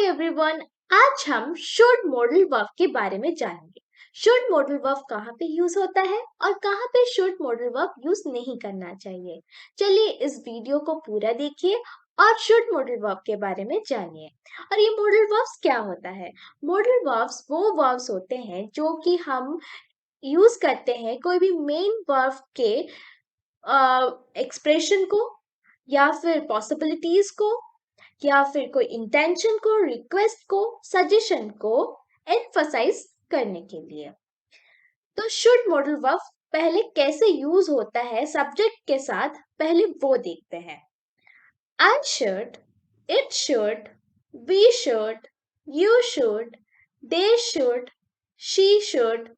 Everyone, आज हम should modal verb के बारे में जानेंगे। शुड मॉडल वर्ब कहाँ पे यूज होता है और कहाँ पे शुड मॉडल वर्ब यूज नहीं करना चाहिए। चलिए इस वीडियो को पूरा देखिए और शुड मॉडल वर्ब के बारे में जानिए। और ये मॉडल वर्ब्स क्या होता है? मॉडल वर्ब्स वो वर्ब्स होते हैं जो कि हम यूज करते हैं कोई भी मेन वर्ब के एक्सप्रेशन को या फिर पॉसिबिलिटीज को या फिर कोई इंटेंशन को, रिक्वेस्ट को, सजेशन को एम्फसाइज करने के लिए। तो शुड मॉडल वर्ब पहले कैसे यूज होता है सब्जेक्ट के साथ, पहले वो देखते हैं। I should, it should, we should, you should, they should, she should,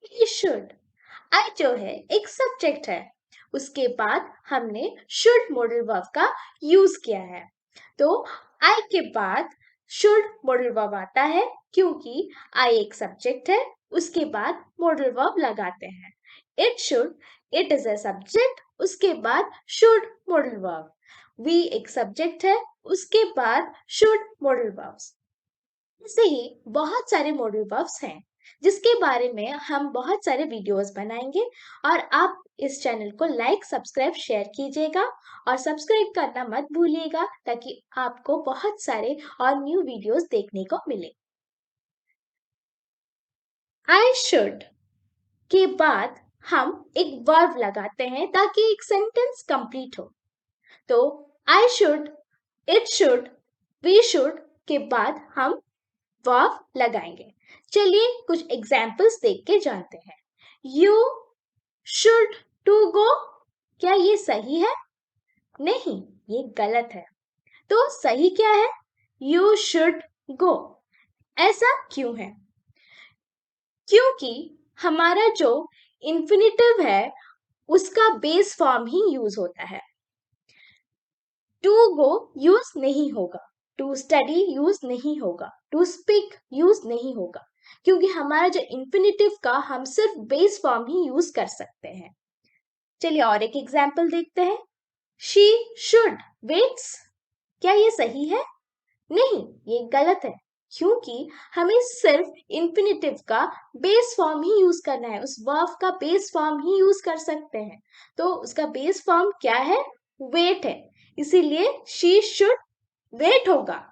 he should. I जो है एक सब्जेक्ट है, उसके बाद हमने शुड मॉडल वर्ब का यूज किया है। तो आई के बाद शुड मॉडल वर्ब आता है क्योंकि आई एक सब्जेक्ट है, उसके बाद मॉडल वर्ब लगाते हैं। It should, it is a subject, उसके बाद शुड मॉडल वर्ब। वी एक सब्जेक्ट है, उसके बाद शुड मॉडल वर्ब्स। ऐसे ही बहुत सारे मॉडल वर्ब्स हैं जिसके बारे में हम बहुत सारे वीडियोस बनाएंगे। और आप इस चैनल को लाइक, सब्सक्राइब, शेयर कीजिएगा और सब्सक्राइब करना मत भूलिएगा ताकि आपको बहुत सारे और न्यू वीडियोस देखने को मिले। आई शुड के बाद हम एक वर्ब लगाते हैं ताकि एक सेंटेंस कंप्लीट हो। तो I should, it should, we should के बाद हम वर्ब लगाएंगे। चलिए कुछ एग्जाम्पल्स देख के जानते हैं। यू शुड टू गो, क्या ये सही है? नहीं, ये गलत है। तो सही क्या है? यू शुड गो। ऐसा क्यों है? क्योंकि हमारा जो इंफिनिटिव है उसका बेस फॉर्म ही यूज होता है। टू गो यूज नहीं होगा, टू स्टडी यूज नहीं होगा, टू स्पीक यूज नहीं होगा, क्योंकि हमारा जो इंफिनिटिव का हम सिर्फ बेस फॉर्म ही यूज कर सकते हैं। चलिए और एक एग्जाम्पल देखते हैं। शी शुड वेट्स, क्या ये सही है? नहीं, ये गलत है, क्योंकि हमें सिर्फ इंफिनिटिव का बेस फॉर्म ही यूज करना है, उस वर्ब का बेस फॉर्म ही यूज कर सकते हैं। तो उसका बेस फॉर्म क्या है? वेट है, इसीलिए शी शुड वेट होगा।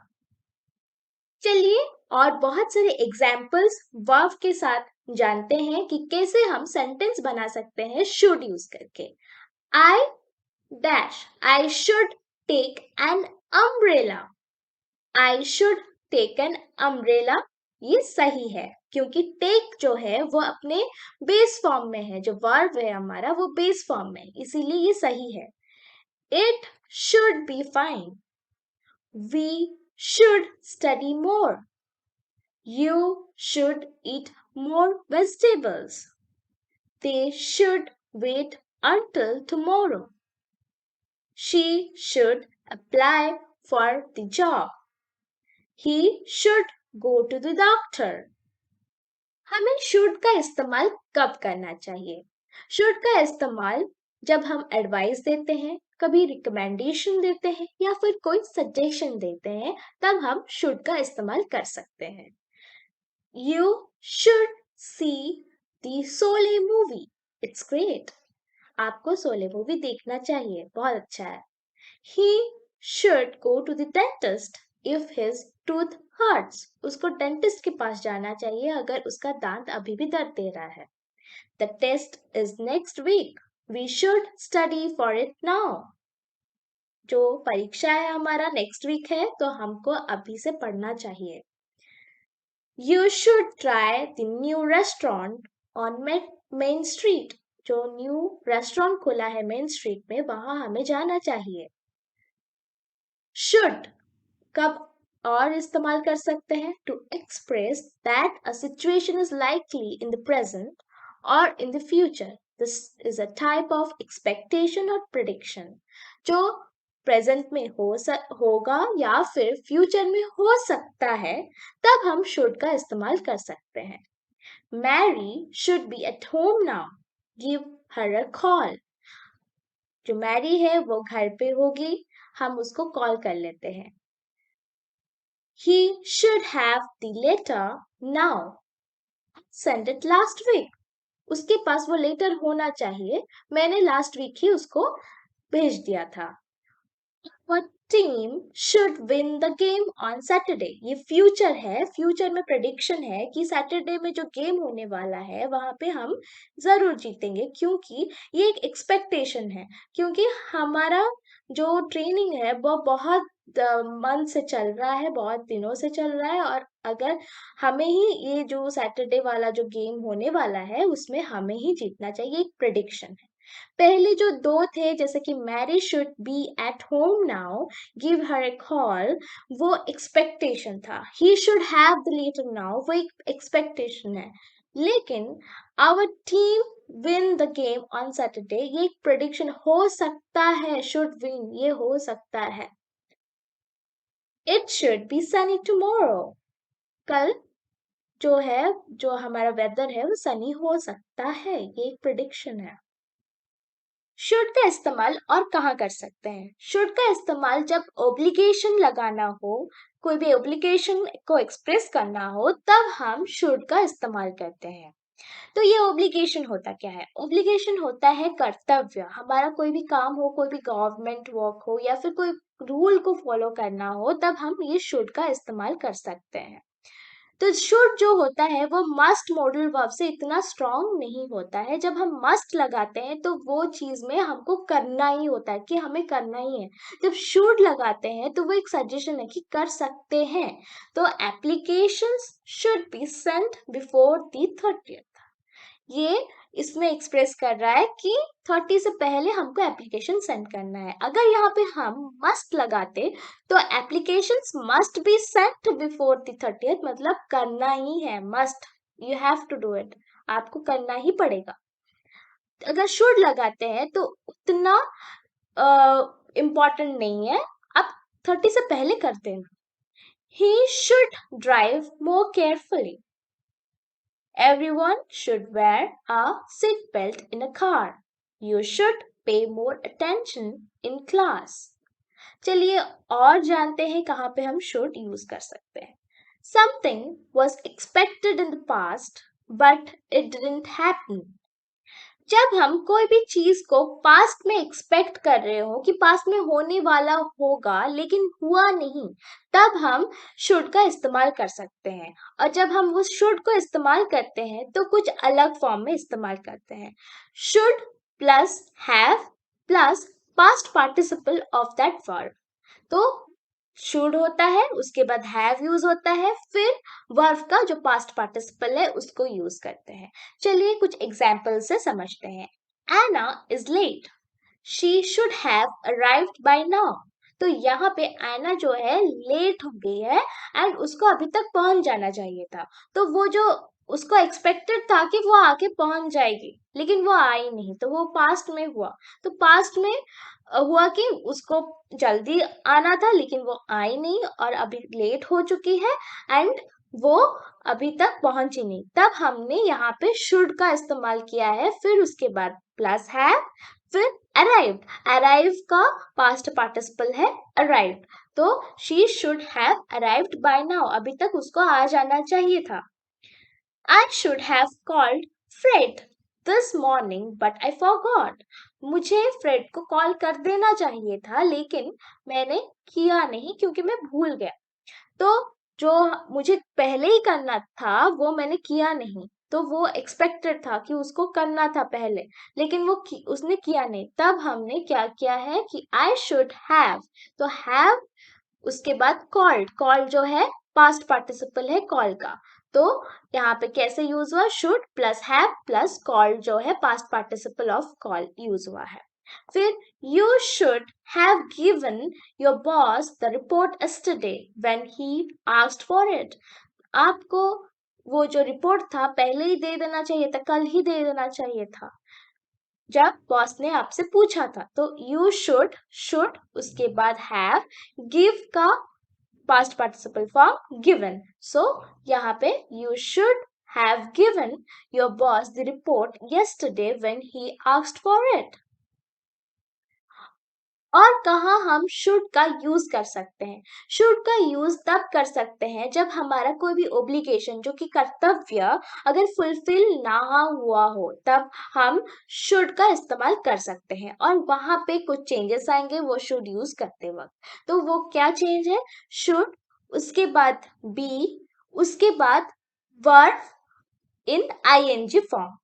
चलिए और बहुत सारे एग्जाम्पल्स वर्ब के साथ जानते हैं कि कैसे हम सेंटेंस बना सकते हैं शुड यूज करके। I dash, I should take an umbrella. I should take an umbrella, ये सही है क्योंकि टेक जो है वो अपने बेस फॉर्म में है, जो वर्ब है हमारा वो बेस फॉर्म में है, इसीलिए ये सही है। It should be fine, we should study more, you should eat more vegetables, they should wait until tomorrow, she should apply for the job, he should go to the doctor। हमें should का इस्तेमाल कब करना चाहिए? should का इस्तेमाल जब हम एडवाइस देते हैं, कभी रिकमेंडेशन देते हैं या फिर कोई सजेशन देते हैं, तब हम should का इस्तेमाल कर सकते हैं। You should see the Sole movie. It's great. आपको सोले मूवी देखना चाहिए, बहुत अच्छा है। He should go to the dentist if his tooth hurts. उसको डेंटिस्ट के पास जाना चाहिए अगर उसका दांत अभी भी दर्द दे रहा है। The test is next week. We should study for it now. जो परीक्षा है हमारा नेक्स्ट वीक है, तो हमको अभी से पढ़ना चाहिए। You should try the new restaurant on Main Street. जो न्यू रेस्टोरेंट खुला है मेन स्ट्रीट में, वहां हमें जाना चाहिए। Should कब और इस्तेमाल कर सकते हैं? To express that a situation is likely in the present or in the future. This is a type of expectation or prediction. जो प्रेजेंट में होगा या फिर फ्यूचर में हो सकता है, तब हम शुड का इस्तेमाल कर सकते हैं। Mary should be at home now. Give her a call. जो मैरी है वो घर पे होगी, हम उसको कॉल कर लेते हैं। He should have the letter now. Sent it last week. उसके पास वो लेटर होना चाहिए, मैंने लास्ट वीक ही उसको भेज दिया था. What team should win the game on Saturday? ये फ्यूचर है, फ्यूचर में प्रेडिक्शन है कि सैटरडे में जो गेम होने वाला है वहां पे हम जरूर जीतेंगे, क्योंकि ये एक एक्सपेक्टेशन है, क्योंकि हमारा जो ट्रेनिंग है वो बहुत मंथ से चल रहा है, बहुत दिनों से चल रहा है, और अगर हमें ही ये जो सैटरडे वाला जो गेम होने वाला है उसमें हमें ही जीतना चाहिए, एक प्रेडिक्शन है. पहले जो दो थे, जैसे कि Mary should be at home now, give her a call, वो एक्सपेक्टेशन था. He should have the letter now, वो एक एक्सपेक्टेशन है. लेकिन our team win the game on Saturday, ये एक प्रेडिक्शन हो सकता है, शुड विन ये हो सकता है. It should B Sunny tomorrow, कल जो है, जो हमारा वेदर है वो सनी हो सकता है, ये एक प्रिडिक्शन है. शुड का इस्तेमाल और कहाँ कर सकते हैं? शुड का इस्तेमाल जब ओब्लिगेशन लगाना हो, कोई भी ओब्लिगेशन को एक्सप्रेस करना हो, तब हम शुड का इस्तेमाल करते हैं. तो ये ओब्लिगेशन होता क्या है? ओब्लिगेशन होता है कर्तव्य. हमारा कोई भी काम हो, कोई भी गवर्नमेंट वर्क हो, या फिर कोई रूल को फॉलो करना हो, तब हम ये शुड का इस्तेमाल कर सकते हैं. तो शुड जो होता है वो मस्ट मॉडल वर्ब से इतना स्ट्रांग नहीं होता है. जब हम मस्ट लगाते हैं तो वो चीज में हमको करना ही होता है, कि हमें करना ही है. जब शुड लगाते हैं तो वो एक सजेशन है कि कर सकते हैं. तो applications should be sent before the 30th, ये इसमें एक्सप्रेस कर रहा है कि 30 से पहले हमको एप्लीकेशन सेंड करना है. अगर यहाँ पे हम मस्ट लगाते तो applications must be sent before the 30th, मतलब करना ही है, must, you have to do it, आपको करना ही पड़ेगा. अगर शुड लगाते हैं तो उतना इम्पोर्टेंट नहीं है, आप 30 से पहले करते हैं. He should drive more carefully. Everyone should wear a seat belt in a car. You should pay more attention in class. चलिए और जानते हैं कहाँ पे हम should यूज कर सकते हैं. Something was expected in the past, but it didn't happen. जब हम कोई भी चीज को पास्ट में एक्सपेक्ट कर रहे हो कि पास्ट में होने वाला होगा लेकिन हुआ नहीं, तब हम शुड का इस्तेमाल कर सकते हैं. और जब हम उस शुड को इस्तेमाल करते हैं तो कुछ अलग फॉर्म में इस्तेमाल करते हैं. Should plus have plus past participle of that verb. तो शुड होता है, उसके बाद हैव यूज होता है, फिर वर्ब का जो पास्ट पार्टिसिपल है उसको यूज करते हैं. चलिए कुछ एग्जाम्पल से समझते हैं. Anna is late, she should have arrived by now. तो यहाँ पे एना जो है लेट हो गई है एंड उसको अभी तक पहुंच जाना चाहिए था. तो वो जो उसको एक्सपेक्टेड था कि वो आके पहुंच जाएगी, लेकिन वो आई नहीं, तो वो पास्ट में हुआ. तो पास्ट में हुआ कि उसको जल्दी आना था लेकिन वो आई नहीं और अभी लेट हो चुकी है एंड वो अभी तक पहुंची नहीं. तब हमने यहाँ पे शुड का इस्तेमाल किया है, फिर उसके बाद प्लस है, फिर अराइव्ड. अराइव का पास्ट पार्टिसिपल है अराइव्ड. तो she should have arrived by now, अभी तक उसको आ जाना चाहिए था. I should have called Fred this morning, but I forgot. मुझे फ्रेड को कॉल कर देना चाहिए था लेकिन मैंने किया नहीं क्योंकि मैं भूल गया. तो जो मुझे पहले ही करना था वो मैंने किया नहीं. तो वो एक्सपेक्टेड था कि उसको करना था पहले, लेकिन उसने किया नहीं. तब हमने क्या किया है कि I should have. तो have उसके बाद कॉल्ड, कॉल्ड जो है पास्ट पार्टिसिपल है कॉल का. तो यहाँ पे कैसे यूज हुआ? Should plus have plus called जो है past participle of call use हुआ है. फिर you should have given your boss the report yesterday when he asked for it. आपको वो जो रिपोर्ट था पहले ही दे देना चाहिए था, कल ही दे देना चाहिए था जब बॉस ने आपसे पूछा था. तो यू शुड उसके बाद हैव, गिव का पास्ट पार्टिसिपल फॉर्म गिवन. सो यहाँ पे you should have given your boss the report yesterday when he asked for it. और कहाँ हम शुड का यूज कर सकते हैं? शुड का यूज तब कर सकते हैं जब हमारा कोई भी ओब्लिगेशन, जो कि कर्तव्य, अगर फुलफिल ना हुआ हो, तब हम शुड का इस्तेमाल कर सकते हैं और वहां पे कुछ चेंजेस आएंगे वो शुड यूज करते वक्त। तो वो क्या चेंज है? शुड, उसके बाद बी, उसके बाद वर्ब इन आईएनजी फॉर्म।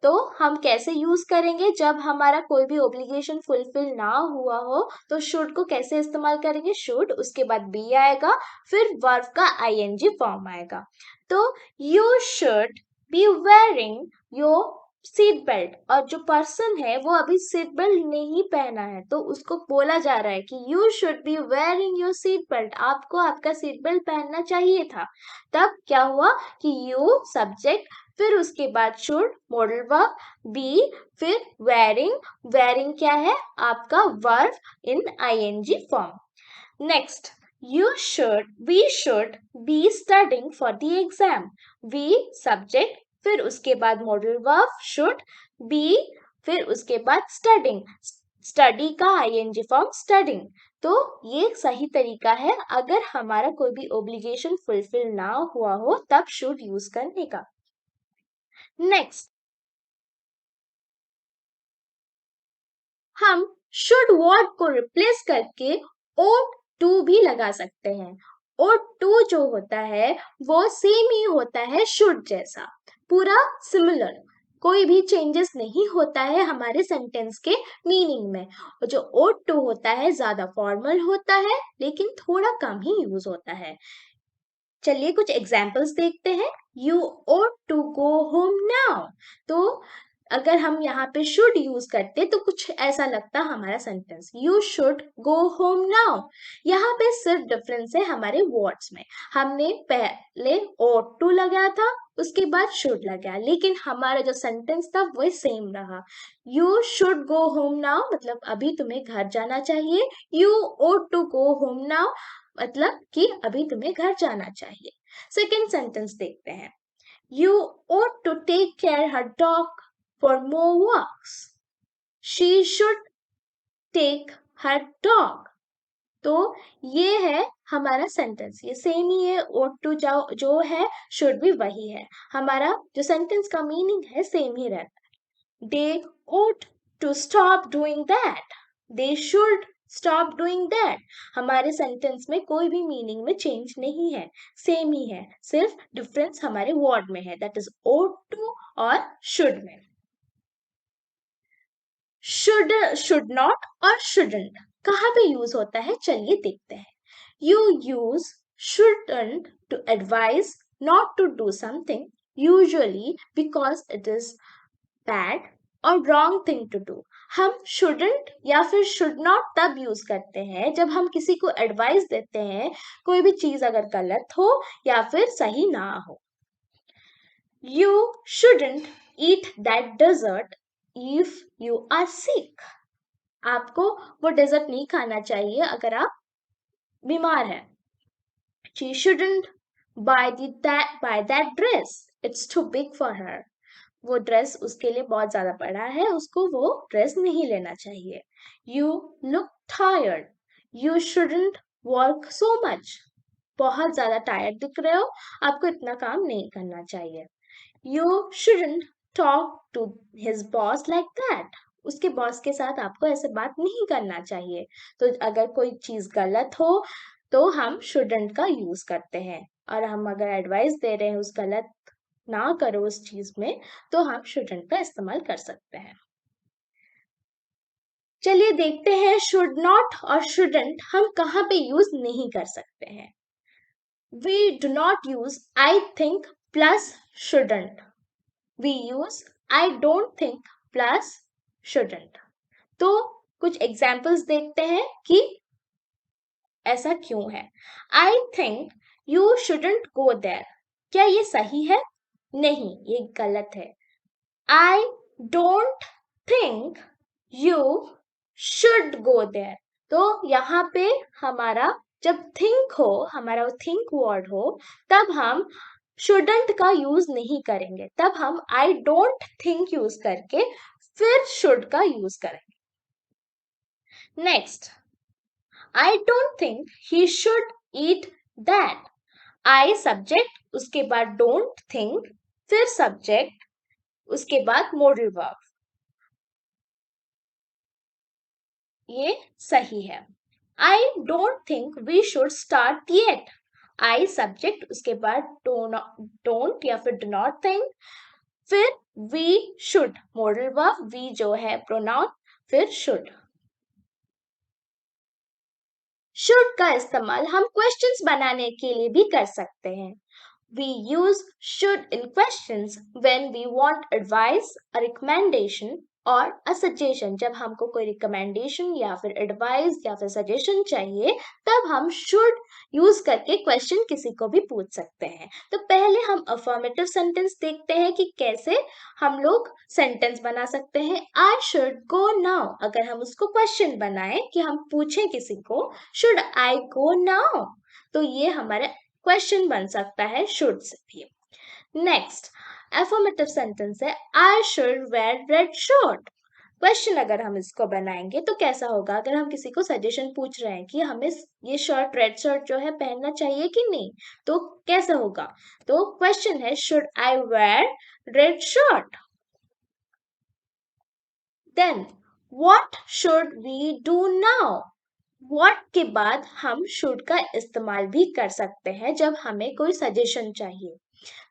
तो हम कैसे यूज करेंगे? जब हमारा कोई भी ओब्लिगेशन फुलफिल ना हुआ हो तो शुड को कैसे इस्तेमाल करेंगे? शुड, उसके बाद बी आएगा, फिर वर्ब का आईएनजी फॉर्म आएगा। तो you should be wearing your seat belt, और जो पर्सन है वो अभी सीट बेल्ट नहीं पहना है तो उसको बोला जा रहा है कि you should be wearing your seat belt, आपको आपका सीट बेल्ट पहनना चाहिए था। तब क्या हुआ कि यू सब्जेक्ट, फिर उसके बाद शुड मॉडल वर्ब, बी, फिर वेयरिंग, वेयरिंग क्या है? आपका verb in ING form. Next, we should be studying for the exam, we subject, फिर उसके बाद मॉडल वर्ब शुड, बी, फिर उसके बाद स्टडिंग, स्टडी का आईएनजी फॉर्म स्टडिंग। तो ये सही तरीका है अगर हमारा कोई भी ओब्लिगेशन फुलफिल ना हुआ हो तब शुड यूज करने का। नेक्स्ट, हम शुड वर्ड को रिप्लेस करके ought टू भी लगा सकते हैं। ought टू जो होता है वो सेम ही होता है शुड जैसा, पूरा सिमिलर, कोई भी चेंजेस नहीं होता है हमारे सेंटेंस के मीनिंग में। और जो ought टू होता है ज्यादा फॉर्मल होता है लेकिन थोड़ा कम ही यूज होता है। चलिए कुछ एग्जाम्पल्स देखते हैं। You ought to go home now. तो अगर हम यहाँ पे शुड यूज करते तो कुछ ऐसा लगता हमारा sentence, you should go home now. यहाँ पे सिर्फ डिफरेंस है हमारे वर्ड्स में, हमने पहले ought टू लगाया था, उसके बाद शुड लगाया, लेकिन हमारा जो सेंटेंस था वो सेम रहा। You should go home now मतलब अभी तुम्हें घर जाना चाहिए, you ought to go home now मतलब कि अभी तुम्हें घर जाना चाहिए। सेकेंड सेंटेंस देखते हैं। You ought to take care her dog for more walks. She should take her dog. तो ये है हमारा सेंटेंस, ये सेम ही है, ought to जो है should भी वही है, हमारा जो सेंटेंस का मीनिंग है सेम ही रहता है। They ought to stop doing that. They should stop doing that. हमारे सेंटेंस में कोई भी मीनिंग में चेंज नहीं है, सेम ही है, सिर्फ डिफरेंस हमारे वर्ड में है, दैट इज ought to और should में। शुड नॉट और शुडंट कहाँ पे यूज होता है? चलिए देखते हैं। You use shouldn't to advise not to do something, usually because it is bad और wrong thing to do। हम shouldn't या फिर should not तब यूज करते हैं जब हम किसी को एडवाइस देते हैं, कोई भी चीज अगर गलत हो या फिर सही ना हो। You shouldn't eat that dessert if you are sick। आपको वो डेजर्ट नहीं खाना चाहिए अगर आप बीमार हैं। She shouldn't buy that dress, it's too big for her। वो ड्रेस उसके लिए बहुत ज्यादा बड़ा है, उसको वो ड्रेस नहीं लेना चाहिए। You look tired, you shouldn't work so much। बहुत ज्यादा टायर्ड दिख रहे हो, आपको इतना काम नहीं करना चाहिए। You shouldn't talk to his boss like that। उसके बॉस के साथ आपको ऐसे बात नहीं करना चाहिए। तो अगर कोई चीज गलत हो तो हम shouldn't का यूज करते हैं, और हम अगर एडवाइस दे रहे हैं उस गलत ना करो उस चीज में तो हम shouldn't का इस्तेमाल कर सकते हैं। चलिए देखते हैं शुड नॉट और shouldn't हम कहाँ पे यूज नहीं कर सकते हैं। We do not use I think plus shouldn't। We use I don't think plus shouldn't। तो कुछ एग्जाम्पल्स देखते हैं कि ऐसा क्यों है। I think you shouldn't go there। क्या ये सही है? नहीं, ये गलत है। I don't think you should go there। तो यहाँ पे हमारा जब think हो, हमारा वो think वर्ड हो, तब हम shouldn't का यूज नहीं करेंगे, तब हम I don't think यूज करके फिर should का यूज करेंगे। Next, I don't think he should eat that. I subject, उसके बाद don't think, फिर subject, उसके बाद modal verb. ये सही है. I don't think we should start yet. I subject, उसके बाद don't या फिर do not think, फिर we should modal verb, we जो है pronoun, फिर should. should का इस्तेमाल हम क्वेश्चंस बनाने के लिए भी कर सकते हैं. We use should in questions when we want advice, a recommendation और a suggestion. जब हमको कोई recommendation या फिर advice या फिर suggestion चाहिए तब हम should use करके question किसी को भी पूछ सकते हैं. तो पहले हम affirmative sentence देखते हैं कि कैसे हम लोग sentence बना सकते हैं. I should go now. अगर हम उसको question बनाएं कि हम पूछें किसी को should I go now? तो ये हमारे क्वेश्चन बन सकता है शुड से भी. नेक्स्ट एफर्मेटिव सेंटेंस है I should where red shirt. Question अगर हम इसको बनाएंगे तो कैसा होगा? अगर हम किसी को सजेशन पूछ रहे हैं कि हमें ये शर्ट रेड शर्ट जो है पहनना चाहिए कि नहीं, तो कैसा होगा? तो क्वेश्चन है should I wear red shirt. Then what should we do now. what के बाद हम should का इस्तेमाल भी कर सकते हैं जब हमें कोई सजेशन चाहिए.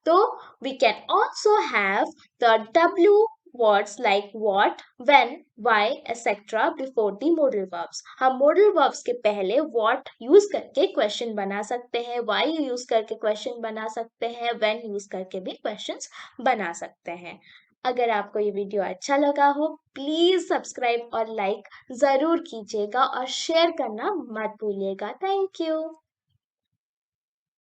तो we can also have the W words like what, when, why, etc. before the modal verbs. हम modal verbs के पहले what use करके question बना सकते हैं, why use करके question बना सकते हैं, when use करके भी questions बना सकते हैं. अगर आपको ये वीडियो अच्छा लगा हो प्लीज सब्सक्राइब और लाइक जरूर कीजिएगा और शेयर करना मत भूलिएगा. Thank you.